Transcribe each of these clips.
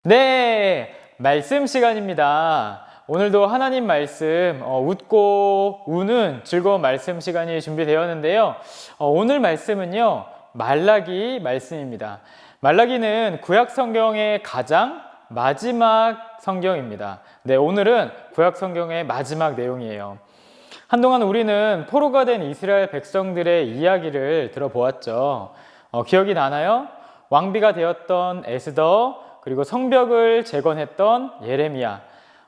네, 말씀 시간입니다. 오늘도 하나님 말씀, 웃고 우는 즐거운 말씀 시간이 준비되었는데요. 오늘 말씀은요, 말라기 말씀입니다. 말라기는 구약 성경의 가장 마지막 성경입니다. 네, 오늘은 구약 성경의 마지막 내용이에요. 한동안 우리는 포로가 된 이스라엘 백성들의 이야기를 들어보았죠. 기억이 나나요? 왕비가 되었던 에스더, 그리고 성벽을 재건했던 예레미야,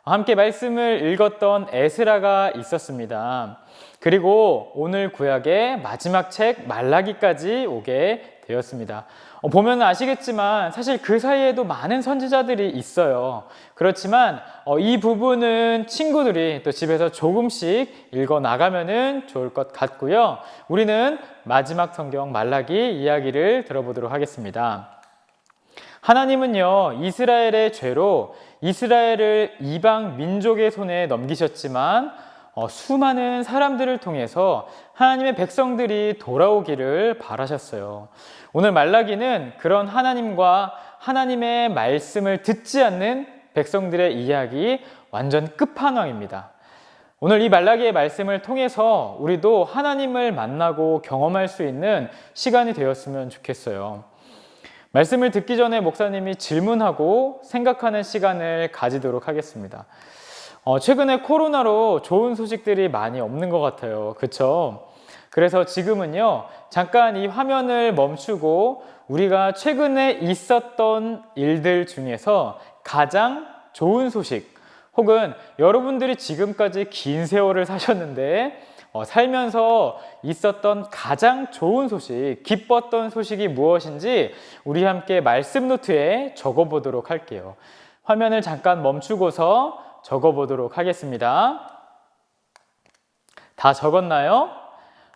함께 말씀을 읽었던 에스라가 있었습니다. 그리고 오늘 구약의 마지막 책 말라기까지 오게 되었습니다. 보면 아시겠지만 사실 그 사이에도 많은 선지자들이 있어요. 그렇지만 이 부분은 친구들이 또 집에서 조금씩 읽어 나가면 좋을 것 같고요. 우리는 마지막 성경 말라기 이야기를 들어보도록 하겠습니다. 하나님은요, 이스라엘의 죄로 이스라엘을 이방 민족의 손에 넘기셨지만 수많은 사람들을 통해서 하나님의 백성들이 돌아오기를 바라셨어요. 오늘 말라기는 그런 하나님과 하나님의 말씀을 듣지 않는 백성들의 이야기 완전 끝판왕입니다. 오늘 이 말라기의 말씀을 통해서 우리도 하나님을 만나고 경험할 수 있는 시간이 되었으면 좋겠어요. 말씀을 듣기 전에 목사님이 질문하고 생각하는 시간을 가지도록 하겠습니다. 최근에 코로나로 좋은 소식들이 많이 없는 것 같아요. 그쵸? 그래서 지금은요, 잠깐 이 화면을 멈추고 우리가 최근에 있었던 일들 중에서 가장 좋은 소식, 혹은 여러분들이 지금까지 긴 세월을 사셨는데 살면서 있었던 가장 좋은 소식, 기뻤던 소식이 무엇인지 우리 함께 말씀 노트에 적어보도록 할게요. 화면을 잠깐 멈추고서 적어보도록 하겠습니다. 다 적었나요?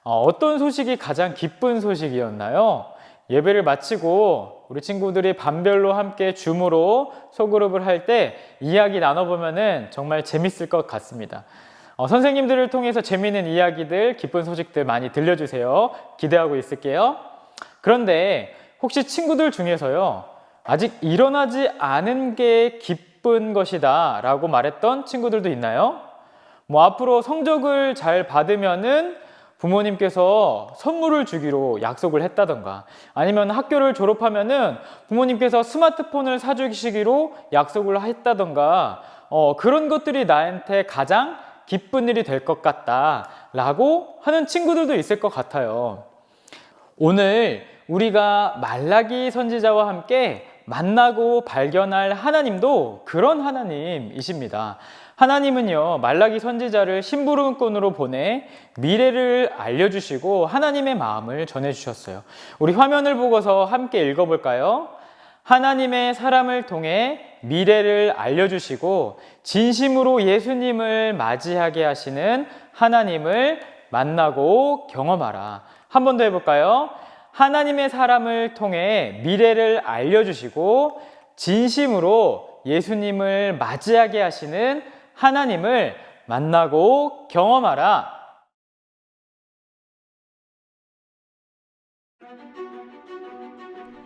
어떤 소식이 가장 기쁜 소식이었나요? 예배를 마치고 우리 친구들이 반별로 함께 줌으로 소그룹을 할 때 이야기 나눠보면 정말 재밌을 것 같습니다. 선생님들을 통해서 재미있는 이야기들, 기쁜 소식들 많이 들려주세요. 기대하고 있을게요. 그런데 혹시 친구들 중에서요, 아직 일어나지 않은 게 기쁜 것이다 라고 말했던 친구들도 있나요? 앞으로 성적을 잘 받으면은 부모님께서 선물을 주기로 약속을 했다던가, 아니면 학교를 졸업하면은 부모님께서 스마트폰을 사주시기로 약속을 했다던가, 그런 것들이 나한테 가장 기쁜 일이 될 것 같다 라고 하는 친구들도 있을 것 같아요. 오늘 우리가 말라기 선지자와 함께 만나고 발견할 하나님도 그런 하나님이십니다. 하나님은요, 말라기 선지자를 심부름꾼으로 보내 미래를 알려주시고 하나님의 마음을 전해주셨어요. 우리 화면을 보고서 함께 읽어볼까요? 하나님의 사람을 통해 미래를 알려주시고 진심으로 예수님을 맞이하게 하시는 하나님을 만나고 경험하라. 한 번 더 해볼까요? 하나님의 사람을 통해 미래를 알려주시고 진심으로 예수님을 맞이하게 하시는 하나님을 만나고 경험하라.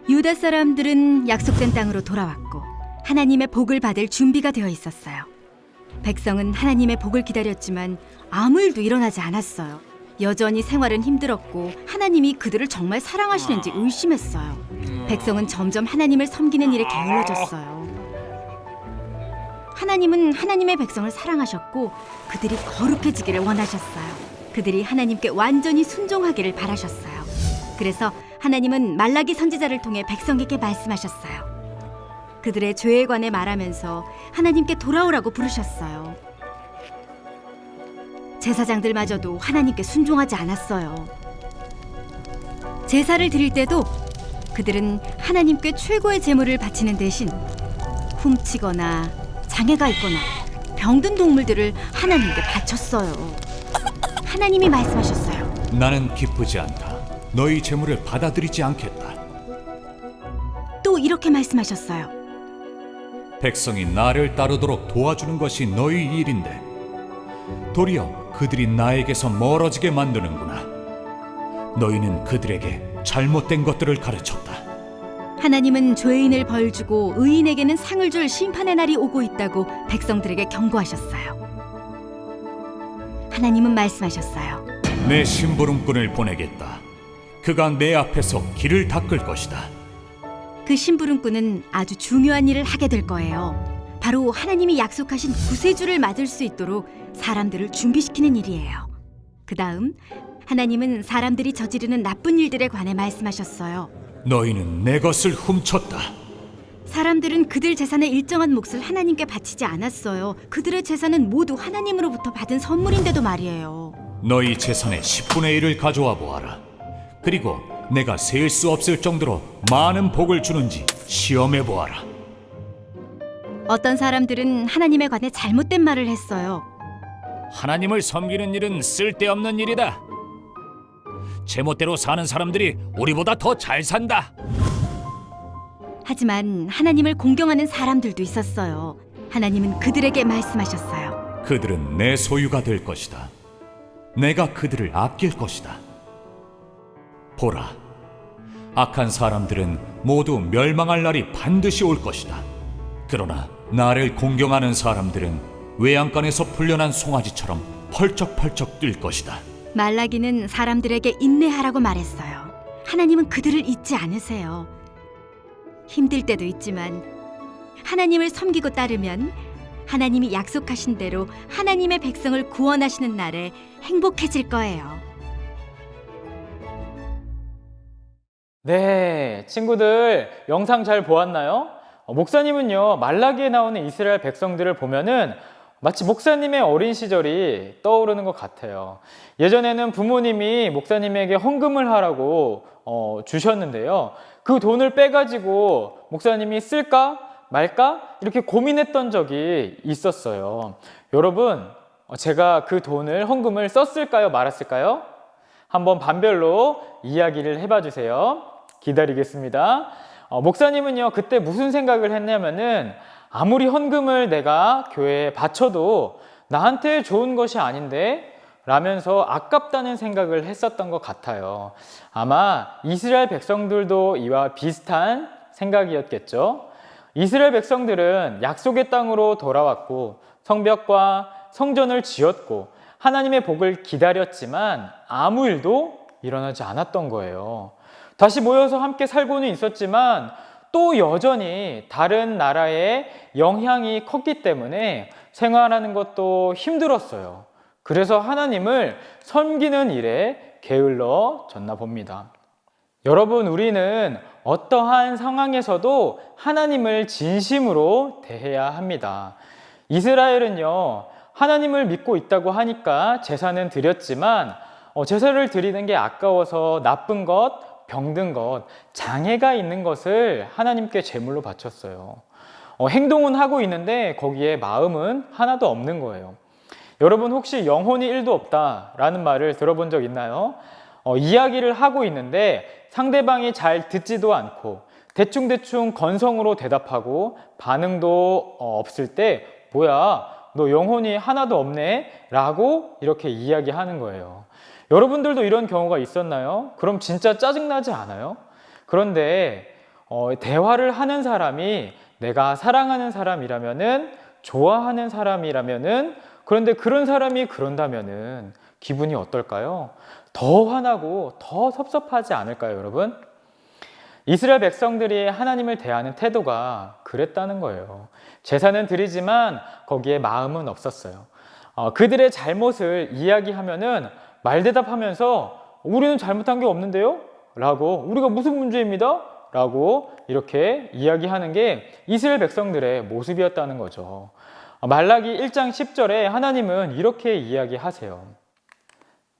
유다 사람들은 약속된 땅으로 돌아왔고 하나님의 복을 받을 준비가 되어 있었어요. 백성은 하나님의 복을 기다렸지만 아무 일도 일어나지 않았어요. 여전히 생활은 힘들었고 하나님이 그들을 정말 사랑하시는지 의심했어요. 백성은 점점 하나님을 섬기는 일에 게을러졌어요. 하나님은 하나님의 백성을 사랑하셨고 그들이 거룩해지기를 원하셨어요. 그들이 하나님께 완전히 순종하기를 바라셨어요. 그래서 하나님은 말라기 선지자를 통해 백성에게 말씀하셨어요. 그들의 죄에 관해 말하면서 하나님께 돌아오라고 부르셨어요. 제사장들마저도 하나님께 순종하지 않았어요. 제사를 드릴 때도 그들은 하나님께 최고의 제물을 바치는 대신 훔치거나 장애가 있거나 병든 동물들을 하나님께 바쳤어요. 하나님이 말씀하셨어요. 나는 기쁘지 않다. 너희 제물을 받아들이지 않겠다. 또 이렇게 말씀하셨어요. 백성이 나를 따르도록 도와주는 것이 너희 일인데 도리어 그들이 나에게서 멀어지게 만드는구나. 너희는 그들에게 잘못된 것들을 가르쳤다. 하나님은 죄인을 벌주고 의인에게는 상을 줄 심판의 날이 오고 있다고 백성들에게 경고하셨어요. 하나님은 말씀하셨어요. 내 심부름꾼을 보내겠다. 그가 내 앞에서 길을 닦을 것이다. 그 심부름꾼은 아주 중요한 일을 하게 될 거예요. 바로 하나님이 약속하신 구세주를 맞을 수 있도록 사람들을 준비시키는 일이에요. 그 다음 하나님은 사람들이 저지르는 나쁜 일들에 관해 말씀하셨어요. 너희는 내 것을 훔쳤다. 사람들은 그들 재산의 일정한 몫을 하나님께 바치지 않았어요. 그들의 재산은 모두 하나님으로부터 받은 선물인데도 말이에요. 너희 재산의 10분의 1을 가져와 보아라. 그리고 내가 셀 수 없을 정도로 많은 복을 주는지 시험해 보아라. 어떤 사람들은 하나님에 관해 잘못된 말을 했어요. 하나님을 섬기는 일은 쓸데없는 일이다. 제멋대로 사는 사람들이 우리보다 더 잘 산다. 하지만 하나님을 공경하는 사람들도 있었어요. 하나님은 그들에게 말씀하셨어요. 그들은 내 소유가 될 것이다. 내가 그들을 아낄 것이다. 보라, 악한 사람들은 모두 멸망할 날이 반드시 올 것이다. 그러나 나를 공경하는 사람들은 외양간에서 풀려난 송아지처럼 펄쩍펄쩍 뛸 것이다. 말라기는 사람들에게 인내하라고 말했어요. 하나님은 그들을 잊지 않으세요. 힘들 때도 있지만 하나님을 섬기고 따르면 하나님이 약속하신 대로 하나님의 백성을 구원하시는 날에 행복해질 거예요. 네, 친구들 영상 잘 보았나요? 목사님은요, 말라기에 나오는 이스라엘 백성들을 보면은 마치 목사님의 어린 시절이 떠오르는 것 같아요. 예전에는 부모님이 목사님에게 헌금을 하라고 주셨는데요. 그 돈을 빼가지고 목사님이 쓸까 말까 이렇게 고민했던 적이 있었어요. 여러분, 제가 그 돈을 헌금을 썼을까요? 말았을까요? 한번 반별로 이야기를 해봐 주세요. 기다리겠습니다. 목사님은요, 그때 무슨 생각을 했냐면은 아무리 헌금을 내가 교회에 바쳐도 나한테 좋은 것이 아닌데 라면서 아깝다는 생각을 했었던 것 같아요. 아마 이스라엘 백성들도 이와 비슷한 생각이었겠죠. 이스라엘 백성들은 약속의 땅으로 돌아왔고 성벽과 성전을 지었고 하나님의 복을 기다렸지만 아무 일도 일어나지 않았던 거예요. 다시 모여서 함께 살고는 있었지만 또 여전히 다른 나라의 영향이 컸기 때문에 생활하는 것도 힘들었어요. 그래서 하나님을 섬기는 일에 게을러졌나 봅니다. 여러분, 우리는 어떠한 상황에서도 하나님을 진심으로 대해야 합니다. 이스라엘은요, 하나님을 믿고 있다고 하니까 제사는 드렸지만 제사를 드리는 게 아까워서 나쁜 것, 병든 것, 장애가 있는 것을 하나님께 제물로 바쳤어요. 행동은 하고 있는데 거기에 마음은 하나도 없는 거예요. 여러분, 혹시 영혼이 1도 없다라는 말을 들어본 적 있나요? 이야기를 하고 있는데 상대방이 잘 듣지도 않고 대충대충 건성으로 대답하고 반응도 없을 때 뭐야, 너 영혼이 하나도 없네? 라고 이렇게 이야기하는 거예요. 여러분들도 이런 경우가 있었나요? 그럼 진짜 짜증나지 않아요? 그런데 대화를 하는 사람이 내가 사랑하는 사람이라면은, 좋아하는 사람이라면은, 그런데 그런 사람이 그런다면은 기분이 어떨까요? 더 화나고 더 섭섭하지 않을까요, 여러분? 이스라엘 백성들이 하나님을 대하는 태도가 그랬다는 거예요. 제사는 드리지만 거기에 마음은 없었어요. 그들의 잘못을 이야기하면은 말대답하면서 우리는 잘못한 게 없는데요? 라고, 우리가 무슨 문제입니다? 라고 이렇게 이야기하는 게 이스라엘 백성들의 모습이었다는 거죠. 말라기 1장 10절에 하나님은 이렇게 이야기하세요.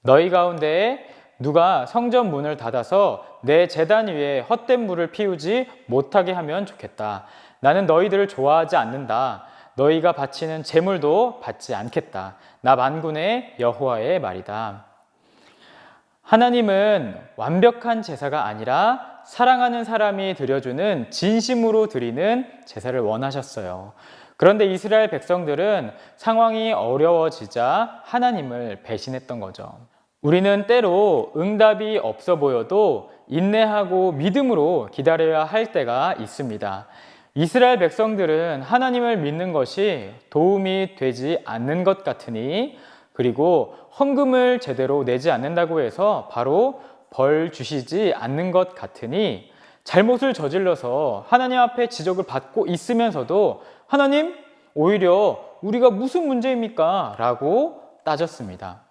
너희 가운데 누가 성전 문을 닫아서 내 제단 위에 헛된 물을 피우지 못하게 하면 좋겠다. 나는 너희들을 좋아하지 않는다. 너희가 바치는 제물도 받지 않겠다. 나 만군의 여호와의 말이다. 하나님은 완벽한 제사가 아니라 사랑하는 사람이 드려주는 진심으로 드리는 제사를 원하셨어요. 그런데 이스라엘 백성들은 상황이 어려워지자 하나님을 배신했던 거죠. 우리는 때로 응답이 없어 보여도 인내하고 믿음으로 기다려야 할 때가 있습니다. 이스라엘 백성들은 하나님을 믿는 것이 도움이 되지 않는 것 같으니, 그리고 헌금을 제대로 내지 않는다고 해서 바로 벌 주시지 않는 것 같으니, 잘못을 저질러서 하나님 앞에 지적을 받고 있으면서도 하나님, 오히려 우리가 무슨 문제입니까? 라고 따졌습니다.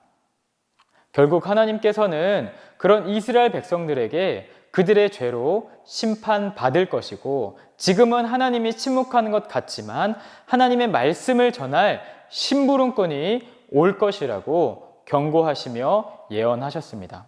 결국 하나님께서는 그런 이스라엘 백성들에게 그들의 죄로 심판받을 것이고, 지금은 하나님이 침묵하는 것 같지만 하나님의 말씀을 전할 심부름꾼이 올 것이라고 경고하시며 예언하셨습니다.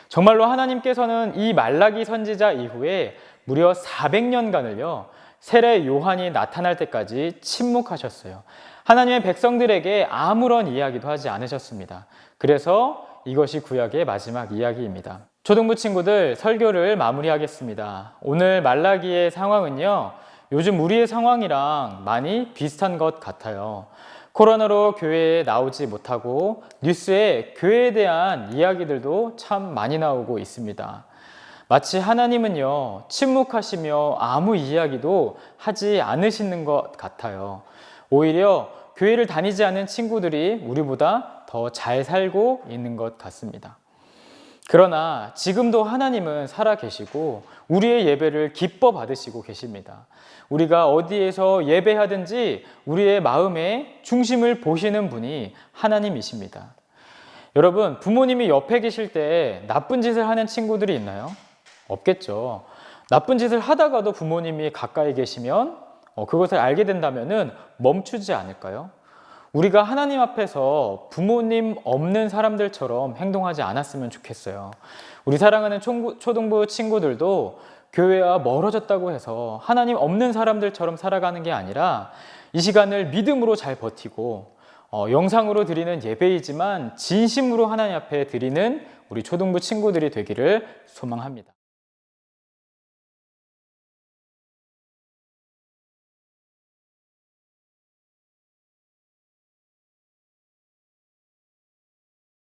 정말로 하나님께서는 이 말라기 선지자 이후에 무려 400년간을요, 세례 요한이 나타날 때까지 침묵하셨어요. 하나님의 백성들에게 아무런 이야기도 하지 않으셨습니다. 그래서 이것이 구약의 마지막 이야기입니다. 초등부 친구들, 설교를 마무리하겠습니다. 오늘 말라기의 상황은요, 요즘 우리의 상황이랑 많이 비슷한 것 같아요. 코로나로 교회에 나오지 못하고 뉴스에 교회에 대한 이야기들도 참 많이 나오고 있습니다. 마치 하나님은요, 침묵하시며 아무 이야기도 하지 않으시는 것 같아요. 오히려 교회를 다니지 않는 친구들이 우리보다 더 잘 살고 있는 것 같습니다. 그러나 지금도 하나님은 살아계시고 우리의 예배를 기뻐 받으시고 계십니다. 우리가 어디에서 예배하든지 우리의 마음의 중심을 보시는 분이 하나님이십니다. 여러분, 부모님이 옆에 계실 때 나쁜 짓을 하는 친구들이 있나요? 없겠죠. 나쁜 짓을 하다가도 부모님이 가까이 계시면 그것을 알게 된다면 멈추지 않을까요? 우리가 하나님 앞에서 부모님 없는 사람들처럼 행동하지 않았으면 좋겠어요. 우리 사랑하는 초등부 친구들도 교회와 멀어졌다고 해서 하나님 없는 사람들처럼 살아가는 게 아니라 이 시간을 믿음으로 잘 버티고 영상으로 드리는 예배이지만 진심으로 하나님 앞에 드리는 우리 초등부 친구들이 되기를 소망합니다.